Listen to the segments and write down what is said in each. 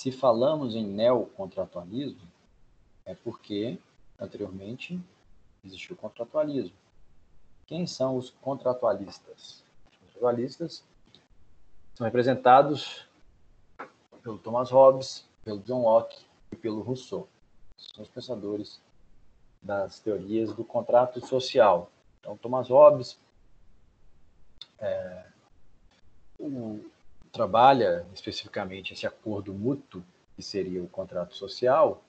Se falamos em neocontratualismo, é porque, anteriormente, existiu o contratualismo. Quem são os contratualistas? Os contratualistas são representados pelo Thomas Hobbes, pelo John Locke e pelo Rousseau. São os pensadores das teorias do contrato social. Então, Thomas Hobbes trabalha especificamente esse acordo mútuo, que seria o contrato social,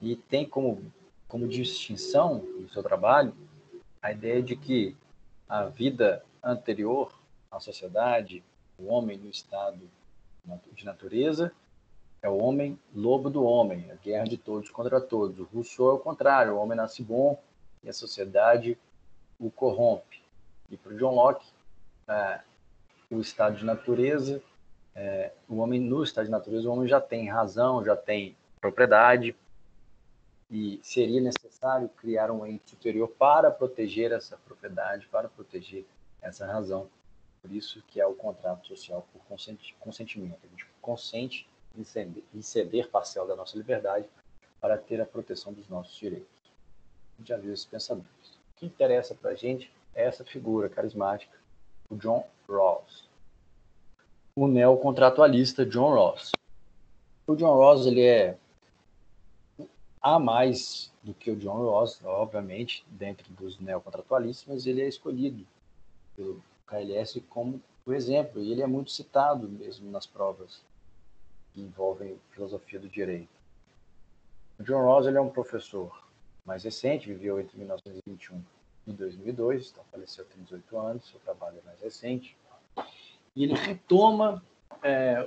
e tem como distinção no seu trabalho a ideia de que a vida anterior à sociedade, o homem no estado de natureza, é o homem lobo do homem, a guerra de todos contra todos. O Rousseau é o contrário, o homem nasce bom e a sociedade o corrompe. E para o John Locke, o estado de natureza, o homem no estado de natureza, o homem já tem razão, já tem propriedade, e seria necessário criar um ente superior para proteger essa propriedade, para proteger essa razão. Por isso que é o contrato social por consentimento. A gente consente em ceder parcela da nossa liberdade para ter a proteção dos nossos direitos. A gente já viu esses pensadores. O que interessa para a gente é essa figura carismática, o John Rawls. O neocontratualista John Rawls. O John Rawls, ele há mais do que o John Rawls, obviamente, dentro dos neocontratualistas, mas ele é escolhido pelo KLS como o exemplo, e ele é muito citado mesmo nas provas que envolvem filosofia do direito. O John Rawls, ele é um professor mais recente, viveu entre 1921 e 2002, então faleceu tem 18 anos, seu trabalho é mais recente, e ele retoma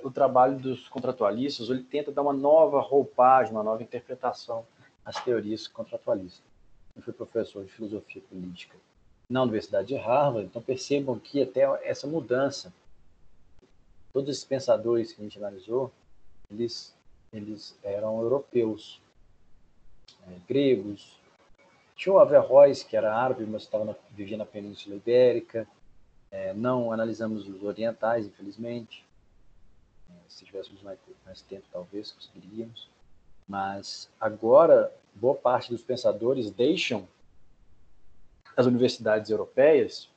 o trabalho dos contratualistas, ele tenta dar uma nova roupagem, uma nova interpretação às teorias contratualistas. Ele foi professor de filosofia política na Universidade de Harvard, então percebam que até essa mudança, todos esses pensadores que a gente analisou, eles eram europeus, gregos. Tinha o Averroes, que era árabe, mas vivia na Península Ibérica. Não analisamos os orientais, infelizmente. Se tivéssemos mais tempo, talvez conseguiríamos. Mas agora, boa parte dos pensadores deixam as universidades europeias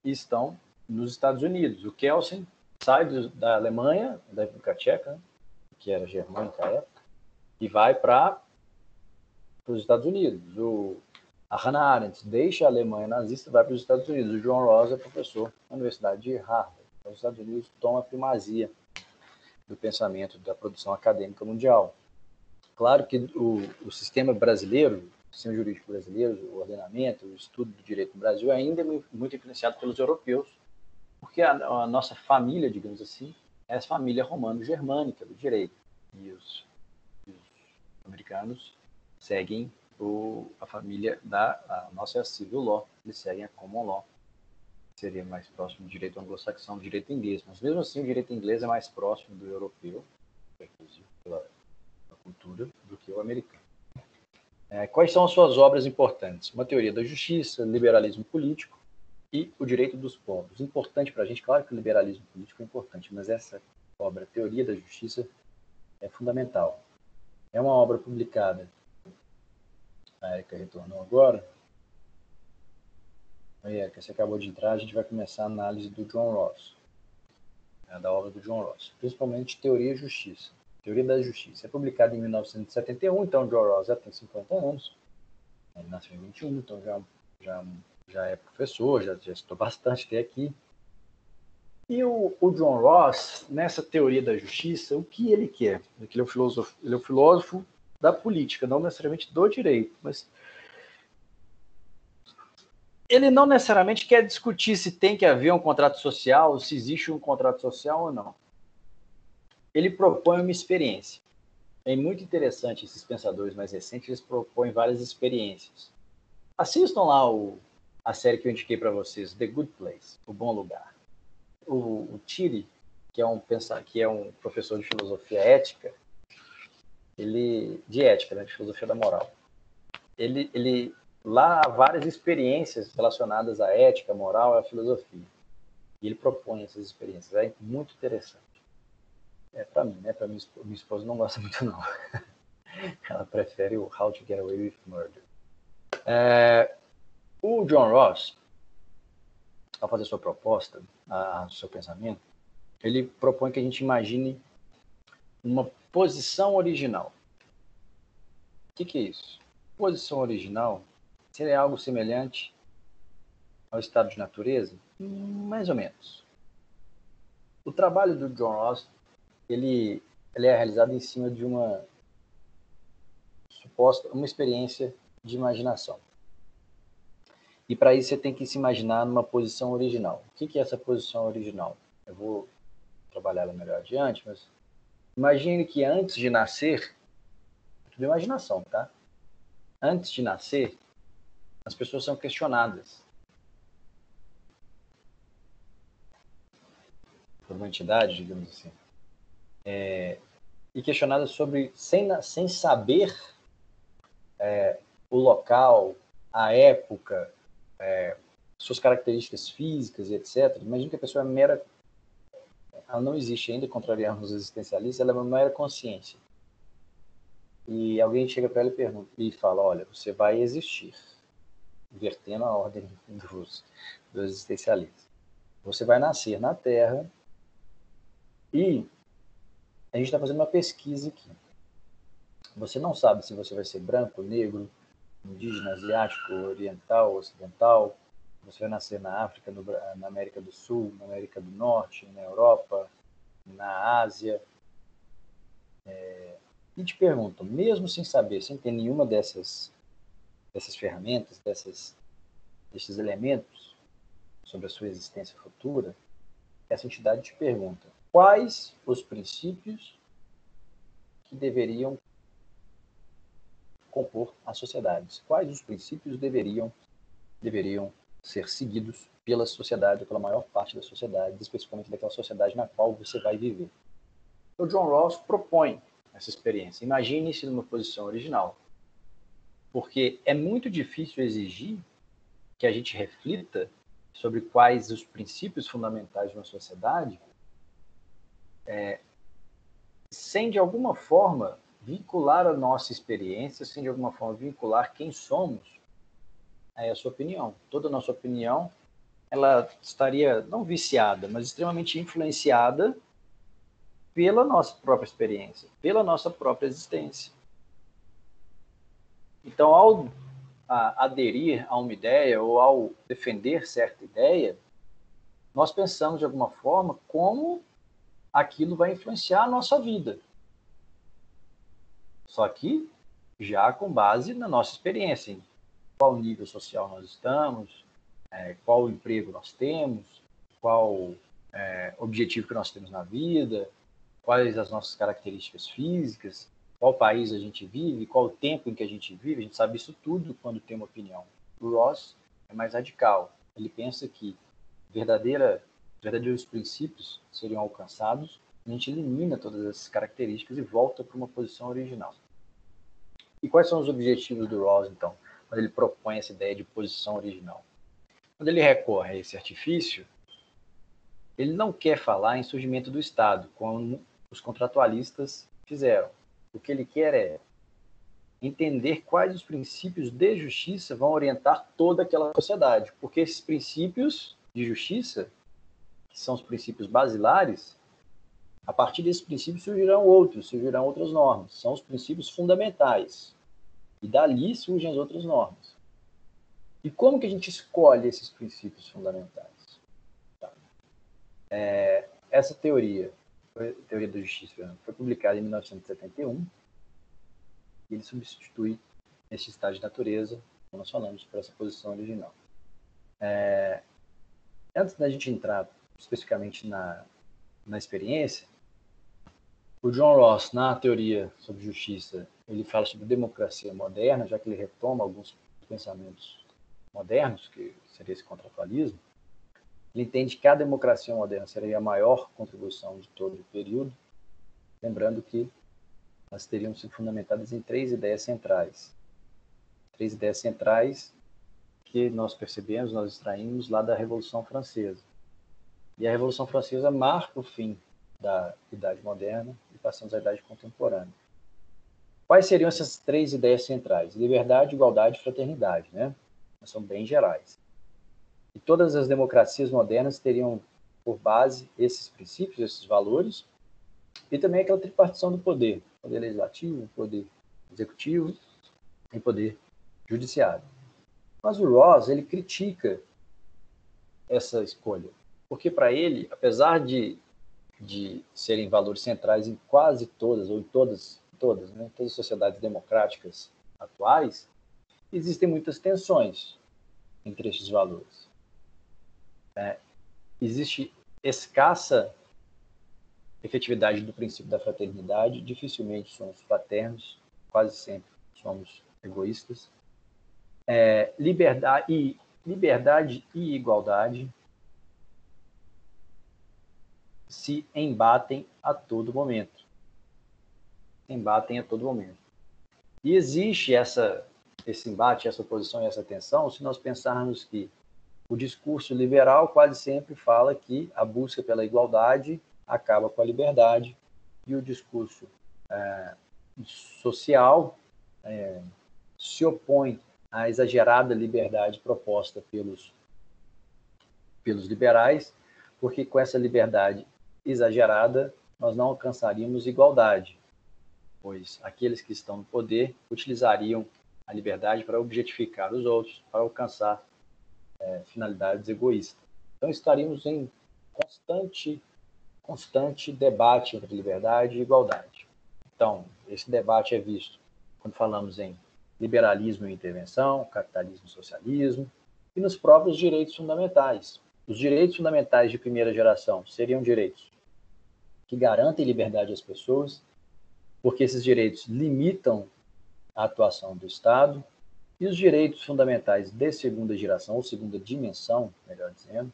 e estão nos Estados Unidos. O Kelsen sai da Alemanha, da República Tcheca, que era germânica à época, e vai para os Estados Unidos. A Hannah Arendt deixa a Alemanha nazista e vai para os Estados Unidos. O John Rawls é professor na Universidade de Harvard. Então, os Estados Unidos tomam a primazia do pensamento da produção acadêmica mundial. Claro que o sistema brasileiro, o sistema jurídico brasileiro, o ordenamento, o estudo do direito no Brasil ainda é muito influenciado pelos europeus, porque a nossa família, digamos assim, é a família romano-germânica do direito. E os americanos seguem a família a nossa é a civil law, eles seguem a common law, seria mais próximo do direito anglo-saxão, do direito inglês. Mas mesmo assim, o direito inglês é mais próximo do europeu, inclusive pela cultura, do que o americano. Quais são as suas obras importantes? Uma teoria da justiça, liberalismo político e o direito dos povos. Importante para a gente, claro que o liberalismo político é importante, mas essa obra, Teoria da Justiça, é fundamental. É uma obra publicada. A Érica retornou agora. Aí, Érica, você acabou de entrar, a gente vai começar a análise do John Rawls, da obra do John Rawls, principalmente Teoria e Justiça. Teoria da Justiça. É publicada em 1971, então o John Rawls já tem 50 anos. Ele nasceu em 21, então já é professor, já estou bastante até aqui. E o John Rawls, nessa Teoria da Justiça, o que ele quer? Ele é o filósofo da política, não necessariamente do direito, mas ele não necessariamente quer discutir se tem que haver um contrato social, se existe um contrato social ou não. Ele propõe uma experiência. É muito interessante esses pensadores mais recentes, eles propõem várias experiências. Assistam lá a série que eu indiquei para vocês, The Good Place, O Bom Lugar. O Tiri, que é um professor de filosofia ética, de ética, né, de filosofia da moral. Ele lá há várias experiências relacionadas à ética, à moral e à filosofia. E ele propõe essas experiências. É muito interessante. para mim, né? Para minha esposa não gosta muito, não. Ela prefere o How to Get Away with Murder. O John Ross, ao fazer sua proposta, seu pensamento, ele propõe que a gente imagine uma posição original. O que é isso? Posição original seria algo semelhante ao estado de natureza? Mais ou menos. O trabalho do John Ross, ele é realizado em cima de uma experiência de imaginação. E para isso você tem que se imaginar numa posição original. O que é essa posição original? Eu vou trabalhar ela melhor adiante, mas imagine que antes de nascer, tudo imaginação, tá? Antes de nascer, as pessoas são questionadas por uma entidade, digamos assim, e questionadas sobre, sem saber o local, a época, suas características físicas e etc. Imagina que a pessoa é mera, ela não existe ainda, contrariando os existencialistas, ela é uma mera consciência. E alguém chega para ela e pergunta, e fala, olha, você vai existir, invertendo a ordem dos existencialistas. Você vai nascer na Terra e a gente está fazendo uma pesquisa aqui. Você não sabe se você vai ser branco, negro, indígena, asiático, oriental, ocidental. Você vai nascer na África, na América do Sul, na América do Norte, na Europa, na Ásia. E te perguntam, mesmo sem saber, sem ter nenhuma dessas ferramentas, desses elementos sobre a sua existência futura, essa entidade te pergunta quais os princípios que deveriam compor as sociedades, quais os princípios deveriam ser seguidos pela sociedade, pela maior parte da sociedade, especificamente daquela sociedade na qual você vai viver. O John Rawls propõe essa experiência. Imagine-se numa posição original, porque é muito difícil exigir que a gente reflita sobre quais os princípios fundamentais de uma sociedade, sem de alguma forma vincular a nossa experiência, sem de alguma forma vincular quem somos a sua opinião. Toda a nossa opinião, ela estaria não viciada, mas extremamente influenciada pela nossa própria experiência, pela nossa própria existência. Então, ao aderir a uma ideia ou ao defender certa ideia, nós pensamos de alguma forma como aquilo vai influenciar a nossa vida. Só que já com base na nossa experiência, em qual nível social nós estamos, qual emprego nós temos, qual objetivo que nós temos na vida, quais as nossas características físicas, qual país a gente vive, qual o tempo em que a gente vive. A gente sabe isso tudo quando tem uma opinião. O Ross é mais radical. Ele pensa que verdadeiros princípios seriam alcançados, a gente elimina todas essas características e volta para uma posição original. E quais são os objetivos do Rawls, então, quando ele propõe essa ideia de posição original? Quando ele recorre a esse artifício, ele não quer falar em surgimento do Estado, como os contratualistas fizeram. O que ele quer é entender quais os princípios de justiça vão orientar toda aquela sociedade, porque esses princípios de justiça, que são os princípios basilares, a partir desses princípios surgirão outras normas. São os princípios fundamentais. E dali surgem as outras normas. E como que a gente escolhe esses princípios fundamentais? Tá. Essa teoria, a teoria da justiça, foi publicada em 1971. E ele substitui esse estado de natureza, como nós falamos, por essa posição original. Antes da gente entrar especificamente na experiência, o John Rawls, na teoria sobre justiça, ele fala sobre democracia moderna, já que ele retoma alguns pensamentos modernos, que seria esse contratualismo. Ele entende que a democracia moderna seria a maior contribuição de todo o período, lembrando que elas teriam sido fundamentadas em três ideias centrais. Três ideias centrais que nós percebemos, nós extraímos lá da Revolução Francesa. E a Revolução Francesa marca o fim da Idade Moderna e passamos à Idade Contemporânea. Quais seriam essas três ideias centrais? Liberdade, igualdade e fraternidade, né? São bem gerais. E todas as democracias modernas teriam por base esses princípios, esses valores, e também aquela tripartição do poder: poder legislativo, poder executivo e poder judiciário. Mas o Rawls, ele critica essa escolha, porque para ele, apesar de serem valores centrais em quase todas, ou em todas, né, todas as sociedades democráticas atuais, existem muitas tensões entre esses valores. Existe escassa efetividade do princípio da fraternidade, dificilmente somos fraternos, quase sempre somos egoístas. Liberdade e igualdade se embatem a todo momento. E existe esse embate, essa oposição e essa tensão se nós pensarmos que o discurso liberal quase sempre fala que a busca pela igualdade acaba com a liberdade, e o discurso social se opõe à exagerada liberdade proposta pelos liberais, porque com essa liberdade exagerada nós não alcançaríamos igualdade, pois aqueles que estão no poder utilizariam a liberdade para objetificar os outros, para alcançar finalidades egoístas. Então estaríamos em constante debate entre liberdade e igualdade. Então, esse debate é visto quando falamos em liberalismo e intervenção, capitalismo e socialismo, e nos próprios direitos fundamentais. Os direitos fundamentais de primeira geração seriam direitos que garantem liberdade às pessoas, porque esses direitos limitam a atuação do Estado, e os direitos fundamentais de segunda geração, ou segunda dimensão, melhor dizendo,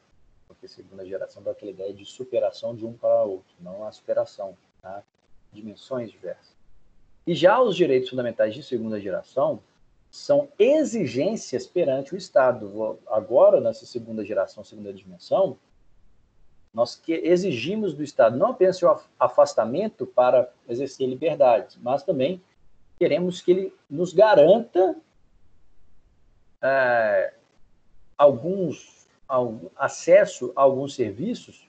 porque segunda geração dá aquela ideia de superação de um para o outro, não a superação, tá? Dimensões diversas. E já os direitos fundamentais de segunda geração são exigências perante o Estado. Agora, nessa segunda geração, segunda dimensão, nós exigimos do Estado não apenas seu afastamento para exercer liberdades, mas também queremos que ele nos garanta acesso a alguns serviços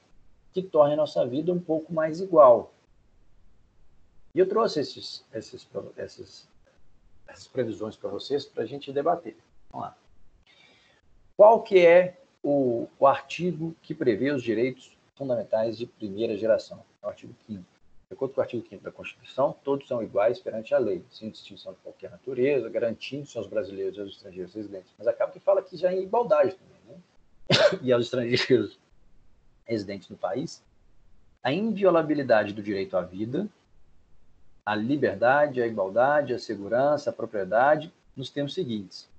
que tornem a nossa vida um pouco mais igual. E eu trouxe essas previsões para vocês para a gente debater. Vamos lá. Qual que é o artigo que prevê os direitos fundamentais de primeira geração? É o artigo 5º. De acordo com o artigo 5º da Constituição, todos são iguais perante a lei, sem distinção de qualquer natureza, garantindo-se aos brasileiros e aos estrangeiros residentes. Mas acaba que fala que já é em igualdade também, né? E aos estrangeiros residentes no país, a inviolabilidade do direito à vida, a liberdade, a igualdade, a segurança, a propriedade, nos termos seguintes.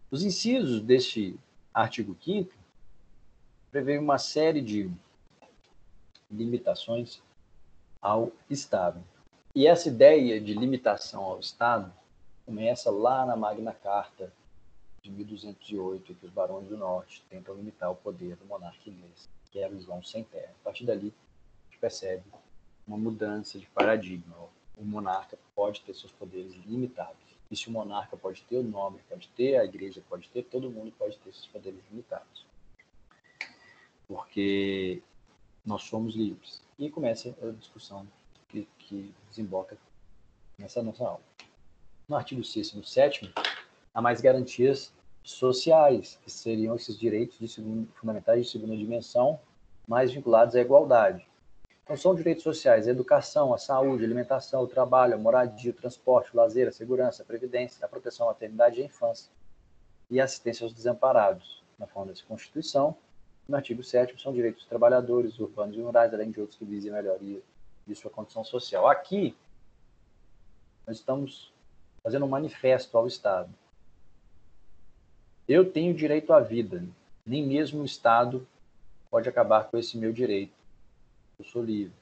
Os incisos deste artigo 5º prevêem uma série de limitações ao Estado. E essa ideia de limitação ao Estado começa lá na Magna Carta de 1208, que os barões do norte tentam limitar o poder do monarca inglês, que era o João Sem Terra. A partir dali, a gente percebe uma mudança de paradigma. O monarca pode ter seus poderes limitados. E se o monarca pode ter, o nobre pode ter, a igreja pode ter, todo mundo pode ter seus poderes limitados. Porque nós somos livres. E começa a discussão que desemboca nessa nossa aula. No artigo 6º e no 7º, há mais garantias sociais, que seriam esses direitos fundamentais de segunda dimensão, mais vinculados à igualdade. Então, são direitos sociais: a educação, a saúde, a alimentação, o trabalho, a moradia, o transporte, o lazer, a segurança, a previdência, a proteção à maternidade e à infância, e a assistência aos desamparados. Na forma dessa Constituição, no artigo 7º, são direitos dos trabalhadores urbanos e rurais, além de outros que visem a melhoria de sua condição social. Aqui, nós estamos fazendo um manifesto ao Estado. Eu tenho direito à vida, nem mesmo o Estado pode acabar com esse meu direito. Eu sou livre.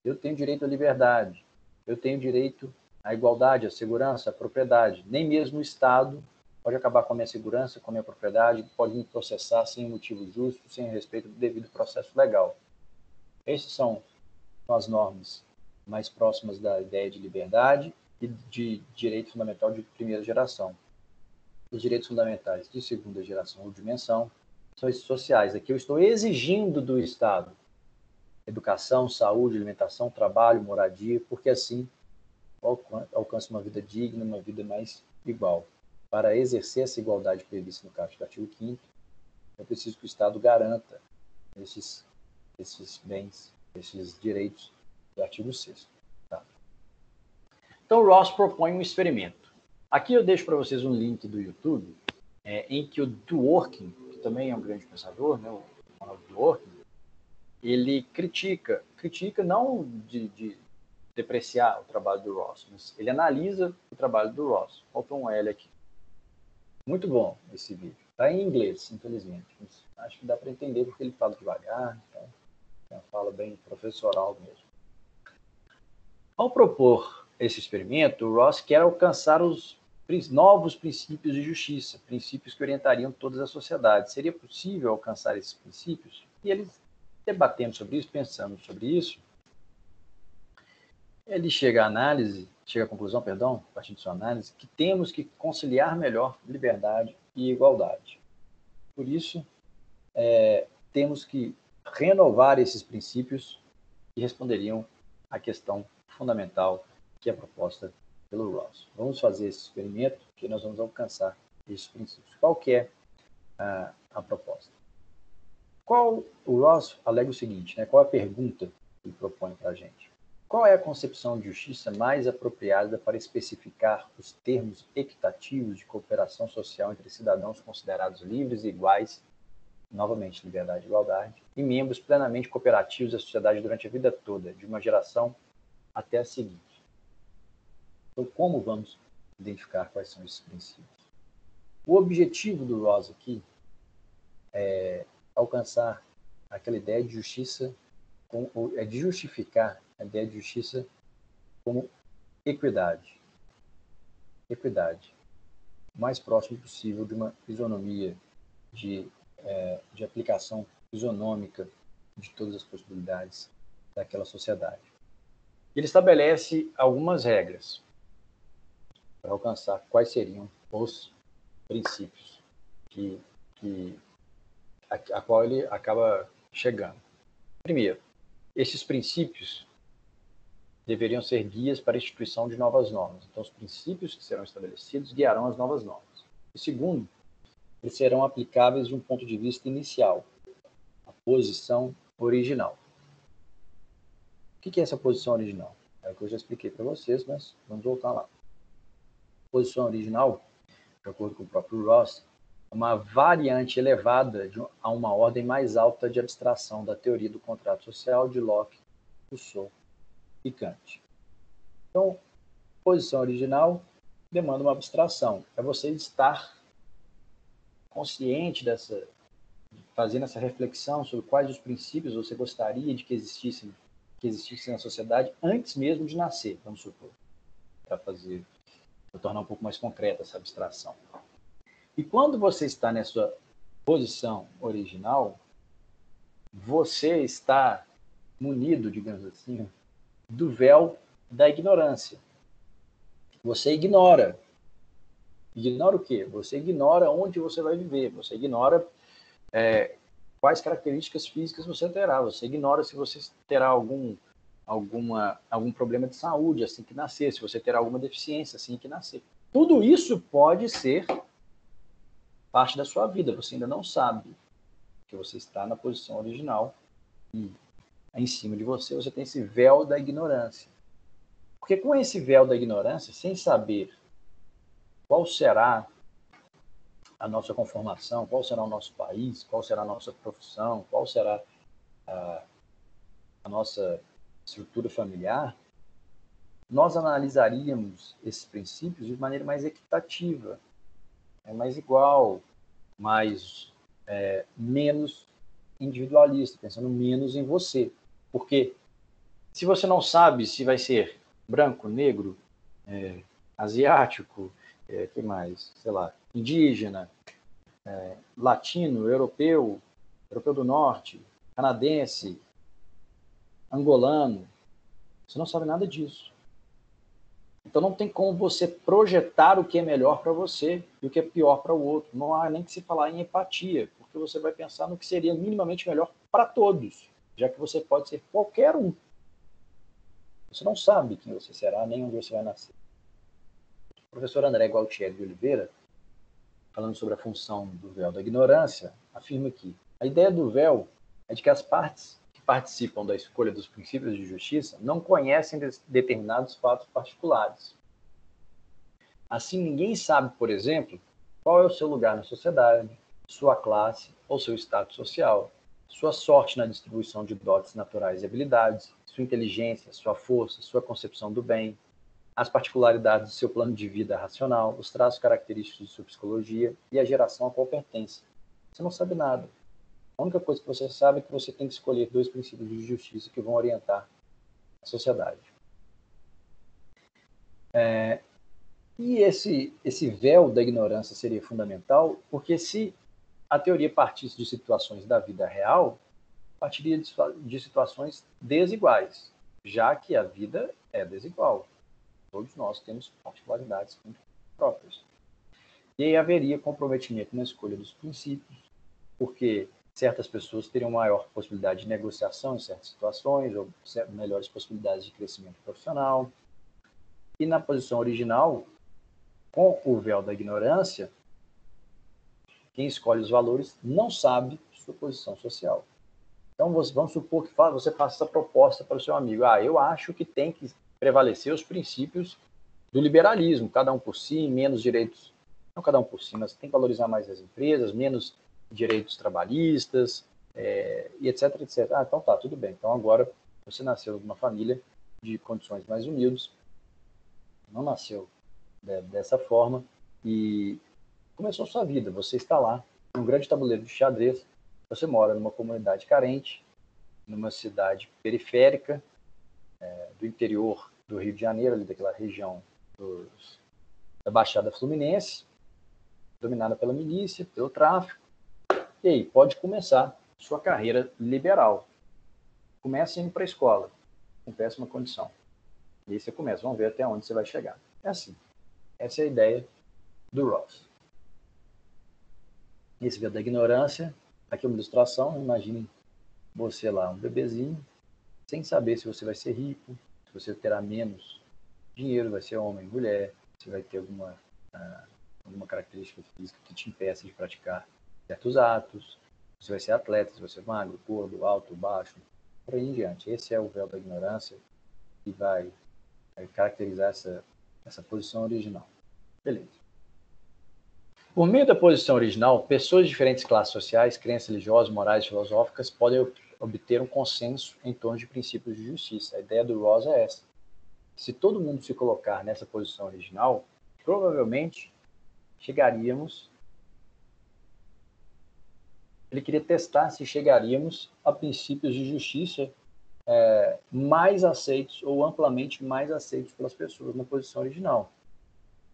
Eu tenho direito à liberdade. Eu tenho direito à igualdade, à segurança, à propriedade. Nem mesmo o Estado pode acabar com a minha segurança, com a minha propriedade, pode me processar sem motivo justo, sem respeito do devido processo legal. Esses são são as normas mais próximas da ideia de liberdade e de direito fundamental de primeira geração. Os direitos fundamentais de segunda geração ou dimensão são esses sociais. Aqui eu estou exigindo do Estado educação, saúde, alimentação, trabalho, moradia, porque assim alcança uma vida digna, uma vida mais igual. Para exercer essa igualdade prevista no caput do artigo 5º, é preciso que o Estado garanta esses bens, esses direitos do artigo 6º. Tá? Então, o Ross propõe um experimento. Aqui eu deixo para vocês um link do YouTube, em que o Dworkin, que também é um grande pensador, né, o Dworkin, ele critica não de depreciar o trabalho do Ross, mas ele analisa o trabalho do Ross. Faltou um L aqui. Muito bom esse vídeo. Está em inglês, infelizmente. Mas acho que dá para entender porque ele fala devagar. Então, é uma fala bem professoral mesmo. Ao propor esse experimento, o Ross quer alcançar os novos princípios de justiça, princípios que orientariam todas as sociedades. Seria possível alcançar esses princípios? E eles, debatendo sobre isso, pensando sobre isso, ele chega à conclusão, a partir de sua análise, que temos que conciliar melhor liberdade e igualdade. Por isso, temos que renovar esses princípios que responderiam à questão fundamental que é proposta pelo Ross. Vamos fazer esse experimento que nós vamos alcançar esses princípios. Qual que é a proposta? O Ross alega o seguinte, né? Qual é a pergunta que ele propõe para a gente? Qual é a concepção de justiça mais apropriada para especificar os termos equitativos de cooperação social entre cidadãos considerados livres e iguais, novamente, liberdade e igualdade, e membros plenamente cooperativos da sociedade durante a vida toda, de uma geração até a seguinte? Então, como vamos identificar quais são esses princípios? O objetivo do Ross aqui é alcançar aquela ideia de justiça, de justificar a ideia de justiça como equidade. Equidade. O mais próximo possível de uma isonomia, de aplicação isonômica de todas as possibilidades daquela sociedade. Ele estabelece algumas regras para alcançar quais seriam os princípios a qual ele acaba chegando. Primeiro, esses princípios deveriam ser guias para a instituição de novas normas. Então, os princípios que serão estabelecidos guiarão as novas normas. E segundo, eles serão aplicáveis de um ponto de vista inicial, a posição original. O que é essa posição original? É o que eu já expliquei para vocês, mas vamos voltar lá. A posição original, de acordo com o próprio Ross, é uma variante elevada a uma ordem mais alta de abstração da teoria do contrato social de Locke, Rousseau e Kant. Então, posição original demanda uma abstração. É você estar consciente fazendo essa reflexão sobre quais os princípios você gostaria de que existissem na sociedade antes mesmo de nascer, vamos supor, para tornar um pouco mais concreta essa abstração. E quando você está nessa posição original, você está munido, digamos assim, do véu da ignorância. Você ignora. Ignora o quê? Você ignora onde você vai viver. Você ignora quais características físicas você terá. Você ignora se você terá algum problema de saúde assim que nascer, se você terá alguma deficiência assim que nascer. Tudo isso pode ser parte da sua vida. Você ainda não sabe que você está na posição original e em cima de você tem esse véu da ignorância. Porque com esse véu da ignorância, sem saber qual será a nossa conformação, qual será o nosso país, qual será a nossa profissão, qual será a nossa estrutura familiar, nós analisaríamos esses princípios de maneira mais equitativa, mais igual, menos individualista, pensando menos em você. Porque se você não sabe se vai ser branco, negro, asiático, que mais? Sei lá, indígena, latino, europeu do norte, canadense, angolano, Você não sabe nada disso. Então não tem como você projetar o que é melhor para você e o que é pior para o outro. Não há nem que se falar em empatia, porque você vai pensar no que seria minimamente melhor para todos, já que você pode ser qualquer um. Você não sabe quem você será, nem onde você vai nascer. O professor André Gualtieri de Oliveira, falando sobre a função do véu da ignorância, afirma que a ideia do véu é de que as partes que participam da escolha dos princípios de justiça não conhecem determinados fatos particulares. Assim, ninguém sabe, por exemplo, qual é o seu lugar na sociedade, sua classe ou seu status social, sua sorte na distribuição de dotes naturais e habilidades, sua inteligência, sua força, sua concepção do bem, as particularidades do seu plano de vida racional, os traços característicos de sua psicologia e a geração a qual pertence. Você não sabe nada. A única coisa que você sabe é que você tem que escolher 2 princípios de justiça que vão orientar a sociedade. E esse véu da ignorância seria fundamental, porque se a teoria partisse de situações da vida real, partiria de situações desiguais, já que a vida é desigual. Todos nós temos particularidades muito próprias. E aí haveria comprometimento na escolha dos princípios, porque certas pessoas teriam maior possibilidade de negociação em certas situações, ou melhores possibilidades de crescimento profissional. E na posição original, com o véu da ignorância, quem escolhe os valores não sabe sua posição social. Então, vamos supor que você faça essa proposta para o seu amigo. Eu acho que tem que prevalecer os princípios do liberalismo, cada um por si, menos direitos, não cada um por si, mas tem que valorizar mais as empresas, menos direitos trabalhistas, e etc, etc. Então tá, tudo bem. Então agora você nasceu numa família de condições mais humildes, não nasceu dessa forma e começou sua vida. Você está lá, num grande tabuleiro de xadrez, você mora numa comunidade carente, numa cidade periférica, do interior do Rio de Janeiro, ali daquela região da Baixada Fluminense, dominada pela milícia, pelo tráfico. E aí, pode começar sua carreira liberal. Comece indo para a escola, com péssima condição. E aí você começa, vamos ver até onde você vai chegar. É assim. Essa é a ideia do Rawls. Esse véu da ignorância, aqui é uma ilustração, imaginem você lá, um bebezinho, sem saber se você vai ser rico, se você terá menos dinheiro, vai ser homem, mulher, se vai ter alguma característica física que te impeça de praticar certos atos, se vai ser atleta, se vai ser magro, gordo, alto, baixo, por aí em diante. Esse é o véu da ignorância que vai caracterizar essa posição original. Beleza. Por meio da posição original, pessoas de diferentes classes sociais, crenças religiosas, morais e filosóficas podem obter um consenso em torno de princípios de justiça. A ideia do Rawls é essa. Se todo mundo se colocar nessa posição original, provavelmente chegaríamos... Ele queria testar se chegaríamos a princípios de justiça mais aceitos ou amplamente mais aceitos pelas pessoas na posição original.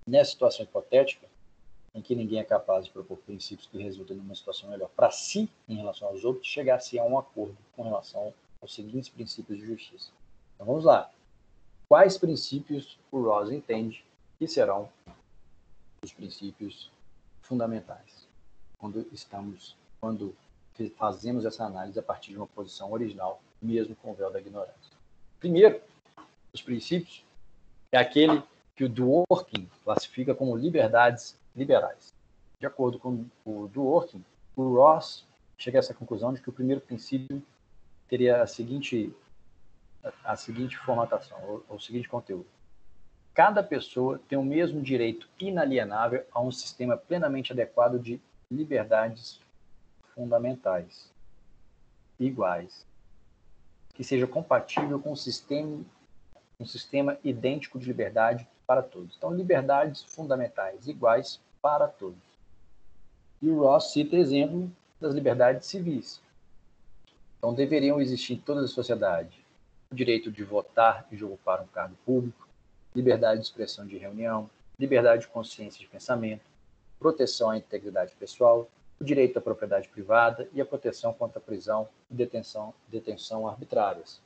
Nessa situação hipotética, em que ninguém é capaz de propor princípios que resultem numa situação melhor para si em relação aos outros, chegar-se a um acordo com relação aos seguintes princípios de justiça. Então vamos lá. Quais princípios o Rawls entende que serão os princípios fundamentais quando fazemos essa análise a partir de uma posição original, mesmo com o véu da ignorância? Primeiro, os princípios é aquele que o Dworkin classifica como liberdades liberais. De acordo com o Dworkin, o Rawls chega a essa conclusão de que o primeiro princípio teria a seguinte formatação, ou o seguinte conteúdo. Cada pessoa tem o mesmo direito inalienável a um sistema plenamente adequado de liberdades fundamentais, iguais, que seja compatível com um sistema idêntico de liberdade para todos. Então, liberdades fundamentais iguais para todos. E o Rawls cita exemplo das liberdades civis. Então, deveriam existir em todas as sociedades o direito de votar e de ocupar um cargo público, liberdade de expressão de reunião, liberdade de consciência de pensamento, proteção à integridade pessoal, o direito à propriedade privada e a proteção contra a prisão e detenção arbitrárias.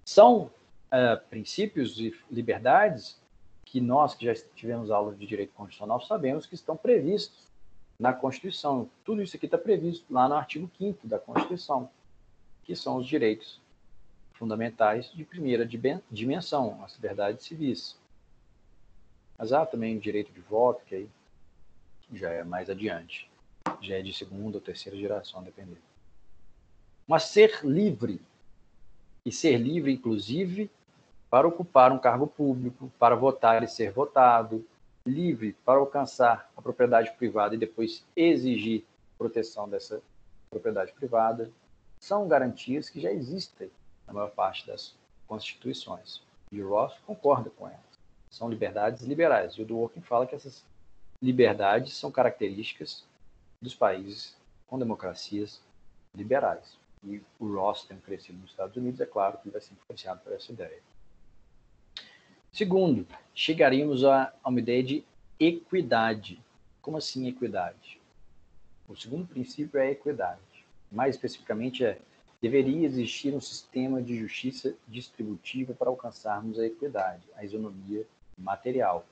São princípios e liberdades que nós, que já tivemos aula de direito constitucional, sabemos que estão previstos na Constituição. Tudo isso aqui está previsto lá no artigo 5º da Constituição, que são os direitos fundamentais de primeira dimensão, as liberdades civis. Mas há também o direito de voto, que aí já é mais adiante, já é de segunda ou terceira geração, dependendo. Mas ser livre, e ser livre, inclusive, para ocupar um cargo público, para votar e ser votado, livre para alcançar a propriedade privada e depois exigir proteção dessa propriedade privada, são garantias que já existem na maior parte das constituições. E o Ross concorda com elas. São liberdades liberais. E o Dworkin fala que essas liberdades são características dos países com democracias liberais. E o Ross, tendo crescido nos Estados Unidos, é claro que ele vai ser influenciado por essa ideia. Segundo, chegaríamos a uma ideia de equidade. Como assim equidade? O segundo princípio é a equidade. Mais especificamente deveria existir um sistema de justiça distributiva para alcançarmos a equidade, a isonomia material.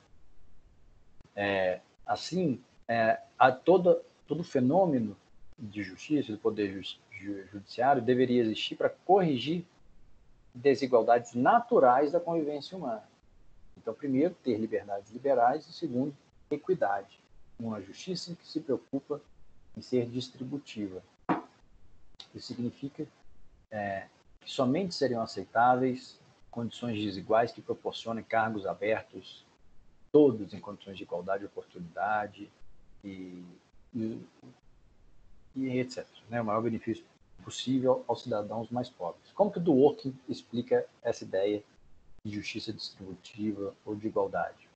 Assim, todo fenômeno de justiça, do poder judiciário, deveria existir para corrigir desigualdades naturais da convivência humana. Então, primeiro, ter liberdades liberais e, segundo, equidade. Uma justiça que se preocupa em ser distributiva. Isso significa que somente seriam aceitáveis condições desiguais que proporcionem cargos abertos, todos em condições de igualdade de oportunidade e etc. O maior benefício possível aos cidadãos mais pobres. Como que o Dworkin explica essa ideia de justiça distributiva ou de igualdade?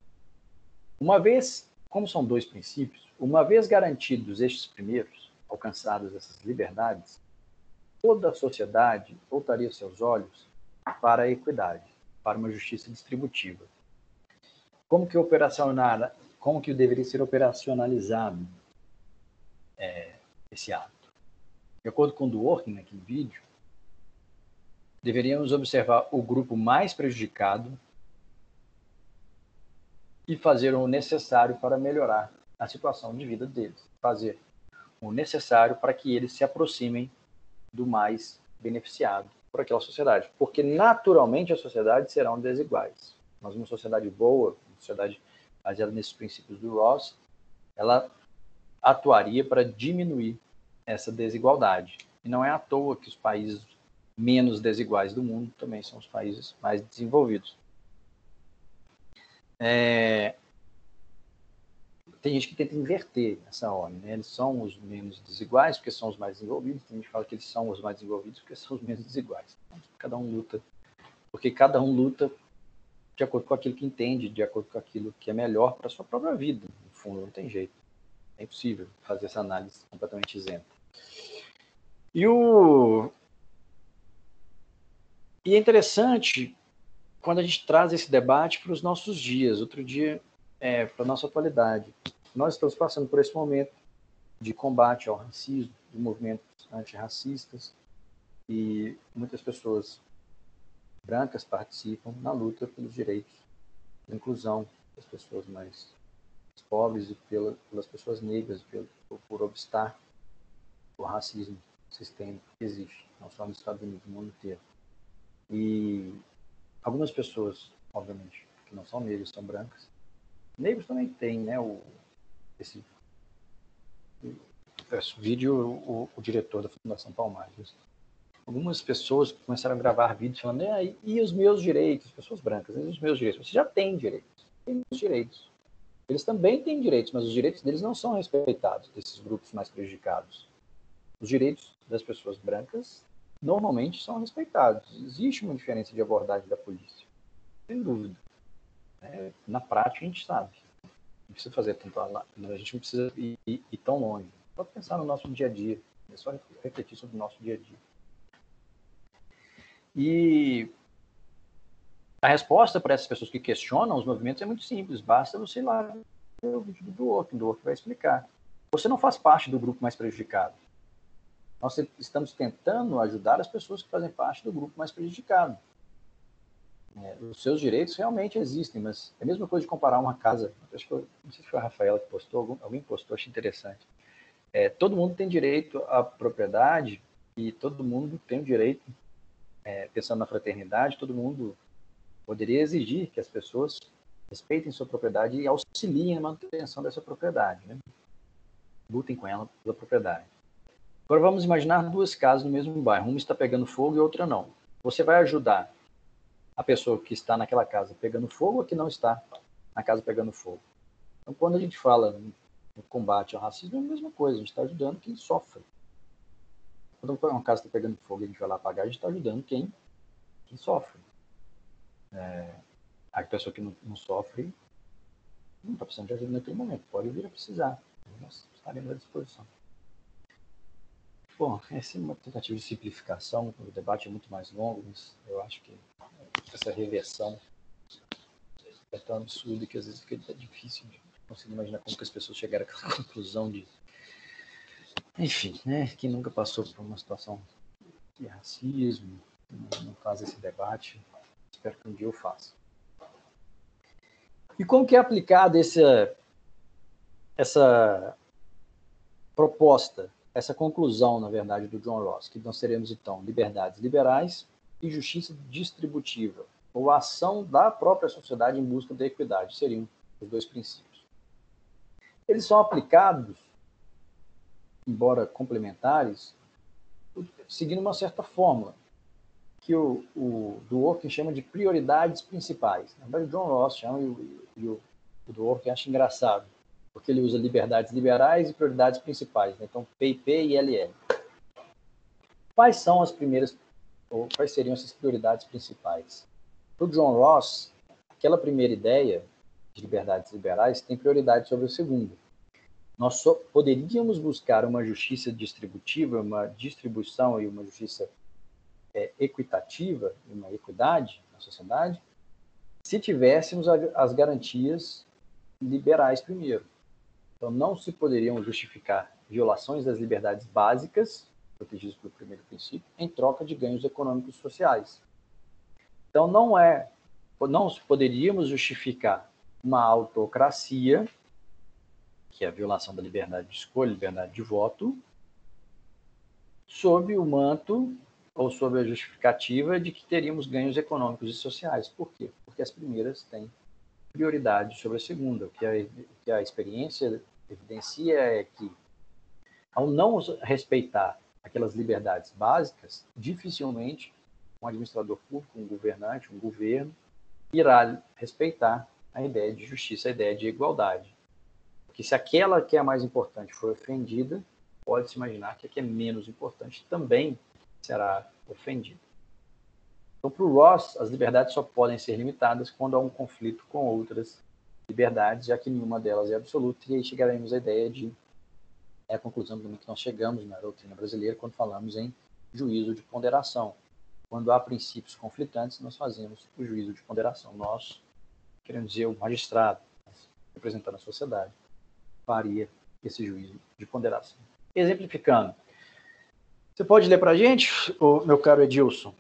Como são dois princípios, uma vez garantidos estes primeiros, alcançadas essas liberdades, toda a sociedade voltaria seus olhos para a equidade, para uma justiça distributiva. Como que deveria ser operacionalizado esse ato? De acordo com o Dworkin, aqui no vídeo, deveríamos observar o grupo mais prejudicado e fazer o necessário para melhorar a situação de vida deles. Fazer o necessário para que eles se aproximem do mais beneficiado por aquela sociedade. Porque, naturalmente, as sociedades serão desiguais. Mas uma sociedade boa, uma sociedade baseada nesses princípios do Ross, ela atuaria para diminuir essa desigualdade. E não é à toa que os países menos desiguais do mundo também são os países mais desenvolvidos. Tem gente que tenta inverter essa ordem, né? Eles são os menos desiguais porque são os mais desenvolvidos, tem gente que fala que eles são os mais desenvolvidos porque são os menos desiguais. Então, cada um luta de acordo com aquilo que entende, de acordo com aquilo que é melhor para a sua própria vida. No fundo, não tem jeito. É impossível fazer essa análise completamente isenta. E é interessante quando a gente traz esse debate para os nossos dias. Outro dia, para a nossa atualidade. Nós estamos passando por esse momento de combate ao racismo, de movimentos antirracistas, e muitas pessoas brancas participam na luta pelos direitos, pela inclusão das pessoas mais pobres e pelas pessoas negras, por obstar o racismo sistêmico que existe, não só nos Estados Unidos, no mundo inteiro. E algumas pessoas, obviamente, que não são negras, são brancas. Negros também tem, né? Esse vídeo, o diretor da Fundação Palmares. Algumas pessoas começaram a gravar vídeos falando, e os meus direitos? Pessoas brancas, e os meus direitos? Você já tem direitos. Tem os direitos. Eles também têm direitos, mas os direitos deles não são respeitados, desses grupos mais prejudicados. Os direitos das pessoas brancas normalmente são respeitados. Existe uma diferença de abordagem da polícia, sem dúvida. Na prática, a gente sabe. Não precisa fazer tanto lá, a gente não precisa ir tão longe. Pode pensar no nosso dia a dia, é só refletir sobre o nosso dia a dia. E a resposta para essas pessoas que questionam os movimentos é muito simples. Basta você ir lá ver o vídeo do outro vai explicar. Você não faz parte do grupo mais prejudicado. Nós estamos tentando ajudar as pessoas que fazem parte do grupo mais prejudicado. Os seus direitos realmente existem, mas é a mesma coisa de comparar uma casa. Acho que não sei se foi a Rafaela que postou, alguém postou, achei interessante. Todo mundo tem direito à propriedade e todo mundo tem o direito, pensando na fraternidade, todo mundo poderia exigir que as pessoas respeitem sua propriedade e auxiliem na manutenção dessa propriedade, né? Lutem com ela pela propriedade. Agora vamos imaginar duas casas no mesmo bairro. Uma está pegando fogo e outra não. Você vai ajudar a pessoa que está naquela casa pegando fogo ou que não está na casa pegando fogo? Então, quando a gente fala no combate ao racismo, é a mesma coisa. A gente está ajudando quem sofre. Quando uma casa está pegando fogo e a gente vai lá apagar, a gente está ajudando quem sofre. A pessoa que não sofre não está precisando de ajuda naquele momento. Pode vir a precisar. Nós estaremos à disposição. Bom, essa é uma tentativa de simplificação. O debate é muito mais longo, mas eu acho que essa reversão é tão absurda que às vezes fica até difícil de conseguir imaginar como que as pessoas chegaram àquela conclusão de... Enfim, né? Quem nunca passou por uma situação de racismo, não faz esse debate. Espero que um dia eu faça. E como que é aplicada essa proposta, essa conclusão, na verdade, do John Rawls, que nós teremos, então, liberdades liberais e justiça distributiva, ou a ação da própria sociedade em busca da equidade, seriam os dois princípios. Eles são aplicados, embora complementares, seguindo uma certa fórmula, que o Dworkin chama de prioridades principais. Na verdade, o John Rawls chama e o Dworkin acha engraçado, porque ele usa liberdades liberais e prioridades principais, né? Então, PIP e LL. Quais são as primeiras, ou quais seriam essas prioridades principais? Para o John Rawls, aquela primeira ideia de liberdades liberais tem prioridade sobre a segunda. Nós só poderíamos buscar uma justiça distributiva, uma distribuição e uma justiça equitativa, uma equidade na sociedade, se tivéssemos as garantias liberais primeiro. Então, não se poderiam justificar violações das liberdades básicas, protegidas pelo primeiro princípio, em troca de ganhos econômicos e sociais. Então, não poderíamos justificar uma autocracia, que é a violação da liberdade de escolha, liberdade de voto, sob o manto ou sob a justificativa de que teríamos ganhos econômicos e sociais. Por quê? Porque as primeiras têm prioridade sobre a segunda. O que a experiência evidencia é que, ao não respeitar aquelas liberdades básicas, dificilmente um administrador público, um governante, um governo, irá respeitar a ideia de justiça, a ideia de igualdade. Porque se aquela que é a mais importante for ofendida, pode-se imaginar que a que é menos importante também será ofendida. Então, para o Rawls, as liberdades só podem ser limitadas quando há um conflito com outras liberdades, já que nenhuma delas é absoluta, e aí chegaremos à ideia de, a conclusão que nós chegamos na doutrina brasileira quando falamos em juízo de ponderação. Quando há princípios conflitantes, nós fazemos o juízo de ponderação. Nós, querendo dizer, o magistrado, representando a sociedade, faria esse juízo de ponderação. Exemplificando, você pode ler para a gente, meu caro Edilson?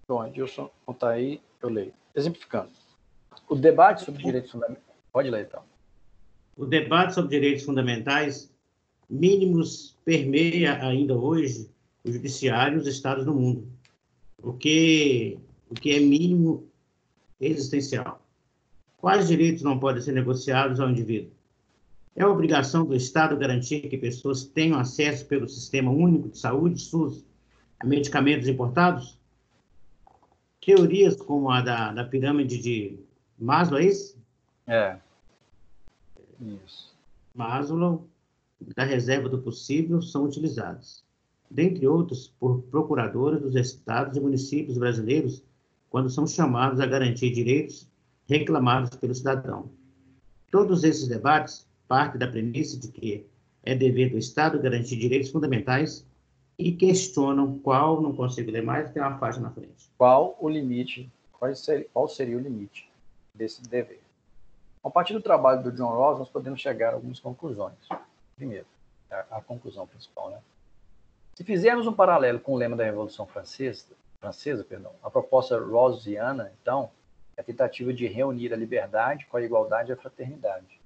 Bom, Edilson, está aí, eu leio. Exemplificando, o debate sobre direitos fundamentais... Pode ler, então. O debate sobre direitos fundamentais mínimos permeia ainda hoje o judiciário e os estados do mundo. O que é mínimo existencial. Quais direitos não podem ser negociados ao indivíduo? É obrigação do Estado garantir que pessoas tenham acesso pelo Sistema Único de Saúde, SUS, a medicamentos importados? Teorias como a da pirâmide de Maslow, é isso? Isso. Maslow, da reserva do possível, são utilizadas, dentre outros, por procuradoras dos estados e municípios brasileiros, quando são chamados a garantir direitos reclamados pelo cidadão. Todos esses debates partem da premissa de que é dever do Estado garantir direitos fundamentais e questionam qual, não consigo ler mais, tem uma faixa na frente. Qual o limite, qual seria o limite desse dever? A partir do trabalho do John Rawls, nós podemos chegar a algumas conclusões. Primeiro, a conclusão principal, né? Se fizermos um paralelo com o lema da Revolução Francesa, a proposta rawlsiana, então, é a tentativa de reunir a liberdade com a igualdade e a fraternidade.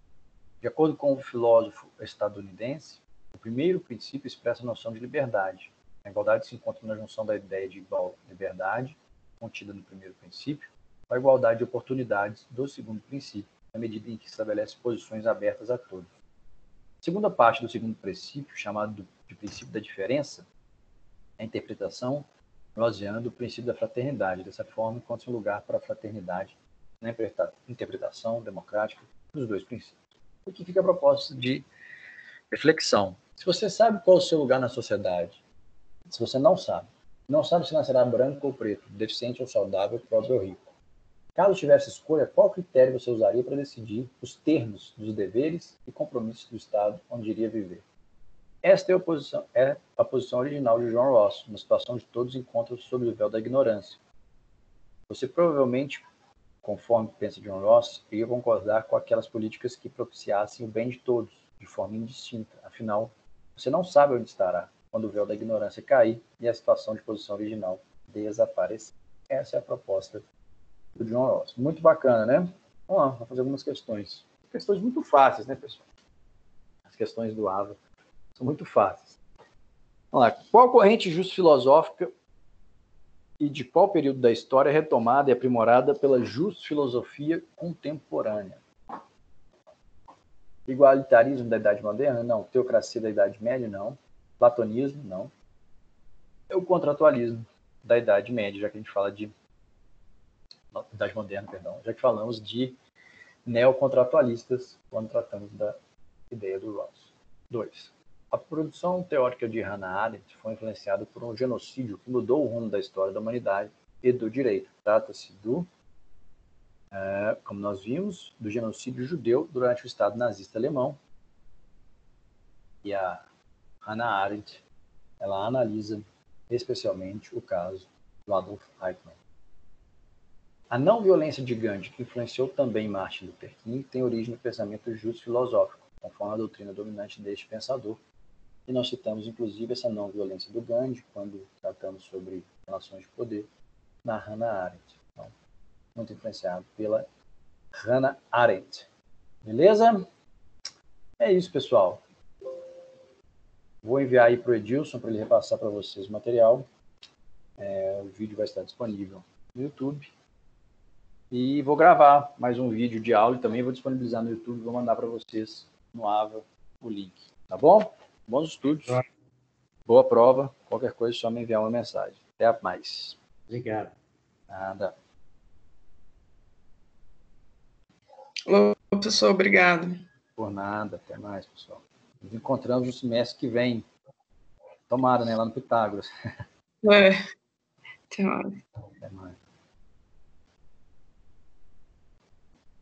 De acordo com o filósofo estadunidense, o primeiro princípio expressa a noção de liberdade. A igualdade se encontra na junção da ideia de igual liberdade, contida no primeiro princípio, com a igualdade de oportunidades do segundo princípio, na medida em que estabelece posições abertas a todos. A segunda parte do segundo princípio, chamado de princípio da diferença, é a interpretação rawlsiana do princípio da fraternidade. Dessa forma, encontra-se um lugar para a fraternidade na interpretação democrática dos dois princípios. Aqui fica a proposta de reflexão. Se você sabe qual é o seu lugar na sociedade, se você não sabe se nascerá branco ou preto, deficiente ou saudável, pobre ou rico. Caso tivesse escolha, qual critério você usaria para decidir os termos dos deveres e compromissos do Estado onde iria viver? Esta é a posição original de John Rawls, uma situação de todos encontram sob o véu da ignorância. Você provavelmente, conforme pensa John Rawls, iria concordar com aquelas políticas que propiciassem o bem de todos, de forma indistinta. Afinal, você não sabe onde estará quando o véu da ignorância cair e a situação de posição original desaparecer. Essa é a proposta do John Rawls. Muito bacana, né? Vamos lá, vamos fazer algumas questões. Questões muito fáceis, né, pessoal? As questões do AVA são muito fáceis. Vamos lá. Qual corrente justo-filosófica e de qual período da história é retomada e aprimorada pela justo-filosofia contemporânea? Igualitarismo da Idade Moderna? Não. Teocracia da Idade Média? Não. Platonismo? Não. É o contratualismo da Idade Média, já que a gente fala de Idade Moderna, perdão, já que falamos de neocontratualistas quando tratamos da ideia do Rawls. 2. A produção teórica de Hannah Arendt foi influenciada por um genocídio que mudou o rumo da história da humanidade e do direito. Trata-se do, como nós vimos, do genocídio judeu durante o Estado nazista alemão. E a Hannah Arendt, ela analisa especialmente o caso do Adolf Eichmann. A não violência de Gandhi, que influenciou também Martin Luther King, tem origem no pensamento justo-filosófico, conforme a doutrina dominante deste pensador. E nós citamos, inclusive, essa não violência do Gandhi, quando tratamos sobre relações de poder, na Hannah Arendt. Então, muito influenciado pela Hannah Arendt. Beleza? É isso, pessoal. Vou enviar aí para o Edilson, para ele repassar para vocês o material. O vídeo vai estar disponível no YouTube. E vou gravar mais um vídeo de aula e também vou disponibilizar no YouTube. Vou mandar para vocês no AVA o link. Tá bom? Bons estudos. Boa prova. Qualquer coisa, só me enviar uma mensagem. Até mais. Obrigado. Nada. Alô, professor, obrigado. Por nada. Até mais, pessoal. Nos encontramos no semestre que vem. Tomara, né? Lá no Pitágoras. Até mais. Até mais.